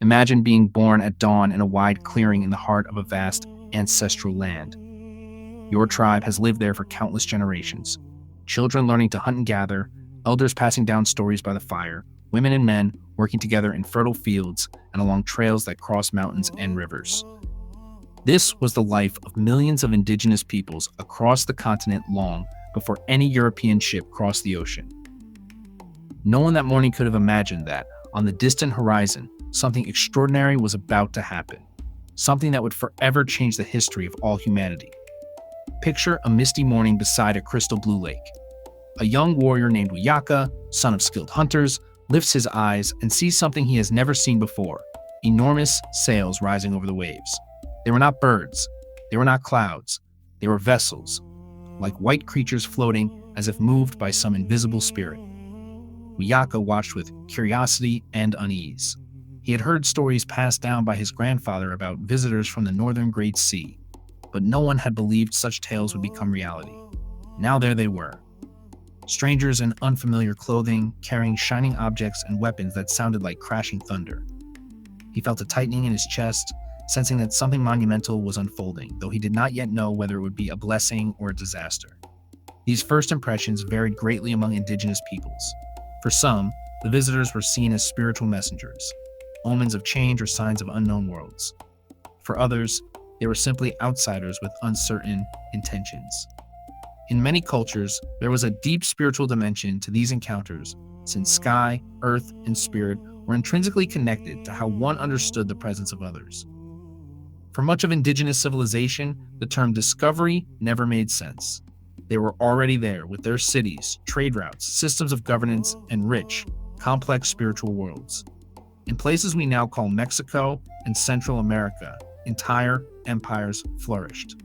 Imagine being born at dawn in a wide clearing in the heart of a vast ancestral land. Your tribe has lived there for countless generations. Children learning to hunt and gather, elders passing down stories by the fire, women and men working together in fertile fields and along trails that cross mountains and rivers. This was the life of millions of indigenous peoples across the continent long before any European ship crossed the ocean. No one that morning could have imagined that, on the distant horizon, something extraordinary was about to happen, something that would forever change the history of all humanity. Picture a misty morning beside a crystal blue lake. A young warrior named Uyaka, son of skilled hunters, lifts his eyes and sees something he has never seen before: enormous sails rising over the waves. They were not birds, they were not clouds, they were vessels, like white creatures floating as if moved by some invisible spirit. Uyaka watched with curiosity and unease. He had heard stories passed down by his grandfather about visitors from the northern Great Sea, but no one had believed such tales would become reality. Now there they were. Strangers in unfamiliar clothing, carrying shining objects and weapons that sounded like crashing thunder. He felt a tightening in his chest, sensing that something monumental was unfolding, though he did not yet know whether it would be a blessing or a disaster. These first impressions varied greatly among indigenous peoples. For some, the visitors were seen as spiritual messengers, omens of change or signs of unknown worlds. For others, they were simply outsiders with uncertain intentions. In many cultures, there was a deep spiritual dimension to these encounters, since sky, earth, and spirit were intrinsically connected to how one understood the presence of others. For much of indigenous civilization, the term discovery never made sense. They were already there with their cities, trade routes, systems of governance, and rich, complex spiritual worlds. In places we now call Mexico and Central America, entire empires flourished.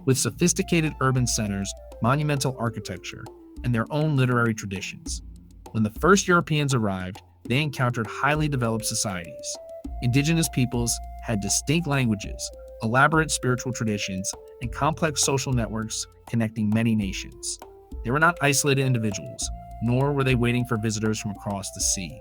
With sophisticated urban centers, monumental architecture, and their own literary traditions. When the first Europeans arrived, they encountered highly developed societies. Indigenous peoples had distinct languages, elaborate spiritual traditions, and complex social networks connecting many nations. They were not isolated individuals, nor were they waiting for visitors from across the sea.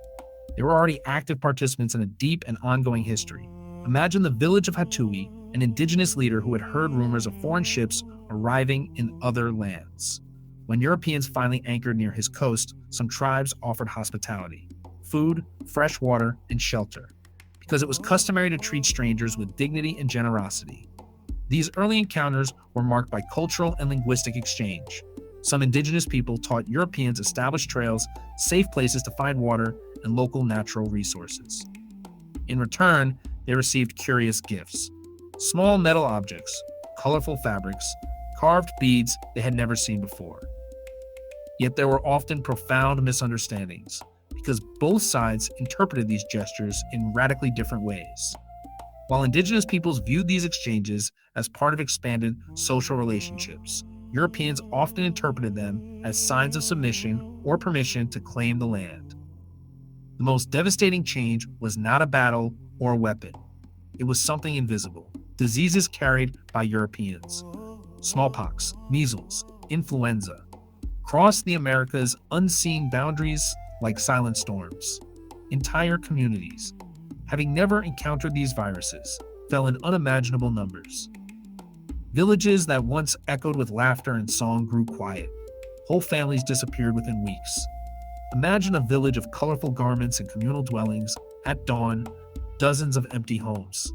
They were already active participants in a deep and ongoing history. Imagine the village of Hatui, an indigenous leader who had heard rumors of foreign ships arriving in other lands. When Europeans finally anchored near his coast, some tribes offered hospitality: food, fresh water, and shelter, because it was customary to treat strangers with dignity and generosity. These early encounters were marked by cultural and linguistic exchange. Some indigenous people taught Europeans established trails, safe places to find water, and local natural resources. In return, they received curious gifts: small metal objects, colorful fabrics, carved beads they had never seen before. Yet there were often profound misunderstandings, because both sides interpreted these gestures in radically different ways. While indigenous peoples viewed these exchanges as part of expanded social relationships, Europeans often interpreted them as signs of submission or permission to claim the land. The most devastating change was not a battle or a weapon. It was something invisible: diseases carried by Europeans. Smallpox, measles, influenza crossed the Americas' unseen boundaries like silent storms. Entire communities, having never encountered these viruses, fell in unimaginable numbers. Villages that once echoed with laughter and song grew quiet. Whole families disappeared within weeks. Imagine a village of colorful garments and communal dwellings. At dawn, dozens of empty homes.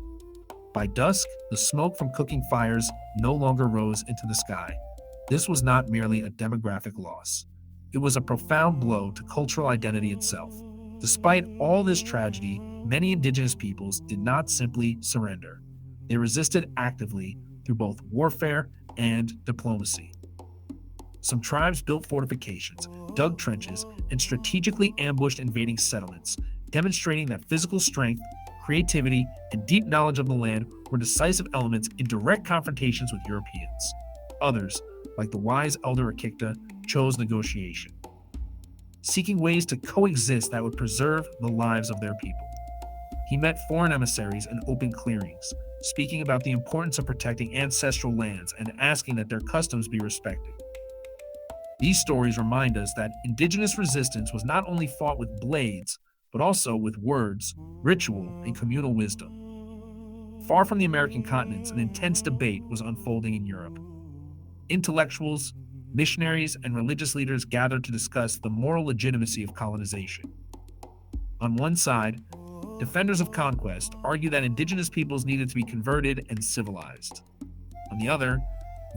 By dusk, the smoke from cooking fires no longer rose into the sky. This was not merely a demographic loss. It was a profound blow to cultural identity itself. Despite all this tragedy, many indigenous peoples did not simply surrender. They resisted actively through both warfare and diplomacy. Some tribes built fortifications, dug trenches, and strategically ambushed invading settlements, demonstrating that physical strength, creativity, and deep knowledge of the land were decisive elements in direct confrontations with Europeans. Others, like the wise elder Akikta, chose negotiation, seeking ways to coexist that would preserve the lives of their people. He met foreign emissaries in open clearings, speaking about the importance of protecting ancestral lands and asking that their customs be respected. These stories remind us that indigenous resistance was not only fought with blades, but also with words, ritual, and communal wisdom. Far from the American continents, an intense debate was unfolding in Europe. Intellectuals, missionaries, and religious leaders gathered to discuss the moral legitimacy of colonization. On one side, defenders of conquest argued that indigenous peoples needed to be converted and civilized. On the other,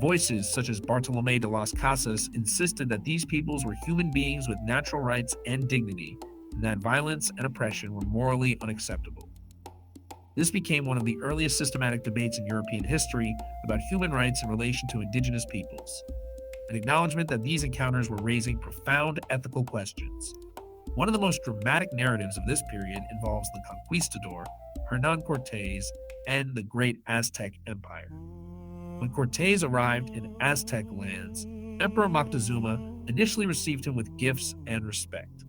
voices such as Bartolomé de las Casas insisted that these peoples were human beings with natural rights and dignity, and that violence and oppression were morally unacceptable. This became one of the earliest systematic debates in European history about human rights in relation to indigenous peoples, an acknowledgement that these encounters were raising profound ethical questions. One of the most dramatic narratives of this period involves the conquistador, Hernán Cortés, and the great Aztec Empire. When Cortés arrived in Aztec lands, Emperor Moctezuma initially received him with gifts and respect,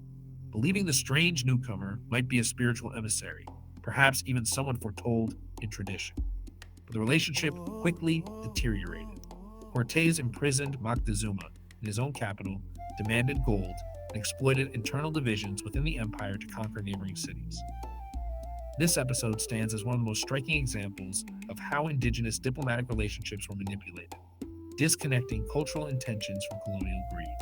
believing the strange newcomer might be a spiritual emissary, perhaps even someone foretold in tradition. But the relationship quickly deteriorated. Cortés imprisoned Moctezuma in his own capital, demanded gold, and exploited internal divisions within the empire to conquer neighboring cities. This episode stands as one of the most striking examples of how indigenous diplomatic relationships were manipulated, disconnecting cultural intentions from colonial greed.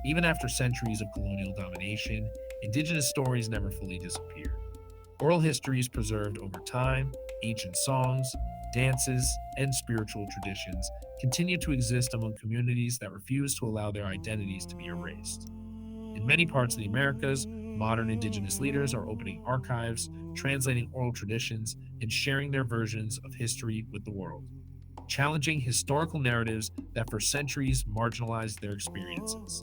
Even after centuries of colonial domination, indigenous stories never fully disappear. Oral histories preserved over time, ancient songs, dances, and spiritual traditions continue to exist among communities that refuse to allow their identities to be erased. In many parts of the Americas, modern indigenous leaders are opening archives, translating oral traditions, and sharing their versions of history with the world, challenging historical narratives that for centuries marginalized their experiences.